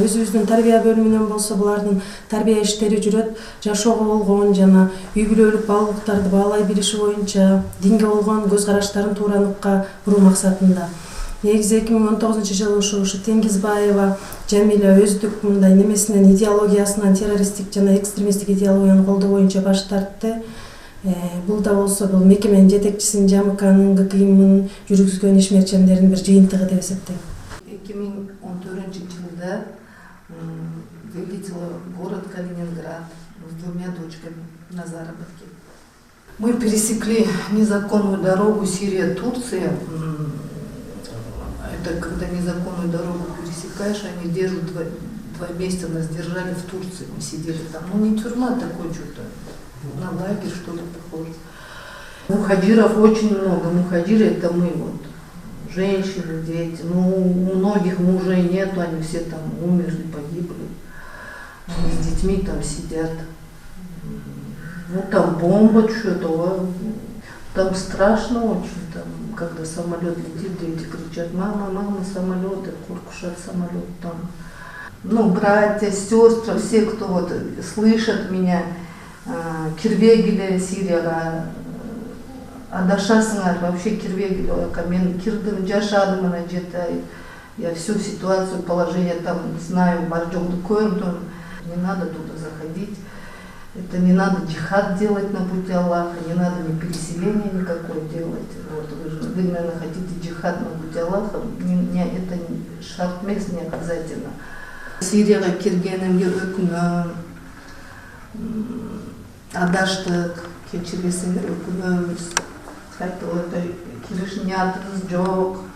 Өзүбүздүн тарбия бөлүмүнөн болсо булардын тарбия иштери жүрөт. Жашоого болгон жана үй бүлөлүк баалуулуктарды баалай билиши боюнча динге болгон көз караштарын туураныкка буруу максатында. Негизи 2019-жылы ушу Теңгизбаева Жамиля өздүк мындай немесинен, идеологиясынан террористтик жана экстремисттик идеологияны колдоо боюнча баш тартты. Бул да болсо бул мекеменин жетекчисинин ЖМКнын ГКИМдин жүргүзгөн ишмерчемдеринин бир жыйынтыгы деп эсептейм. 2014-жылда вылетела в город Калининград с двумя дочками на заработки. Мы пересекли незаконную дорогу Сирия-Турция. Это когда незаконную дорогу пересекаешь, они держат 2 месяца, нас держали в Турции, мы сидели там. Ну не тюрьма, такой что-то, на лагерь что ли похоже. Мухаджиров очень много, мухаджиры это мы вот, женщины, дети, ну у многих мужей нету, они все там умерли, погибли, они с детьми там сидят. Ну там бомба что-то, там страшно очень, там, когда самолет летит, дети кричат: мама, мама, самолеты, куркушат самолет там. Ну, братья, сестры, все, кто вот слышат меня, Кирвегиле, Сирияга, адашасыңар, вообще Кирвегиле, мен кирдим, жашадым ана жерде, я всю ситуацию, положение там знаю, бар-жоғды көрдім, не надо туда заходить. Это не надо джихад делать на пути Аллаха, не надо ни переселение никакое делать. Вот, вы, наверное, хотите джихад на пути Аллаха, это шарт емес, не обязательно. Сирияға келгенімге өкінем, адаштық, кешіресіңдер, өкінеміз. Қайталап келіш ниятымыз жоқ.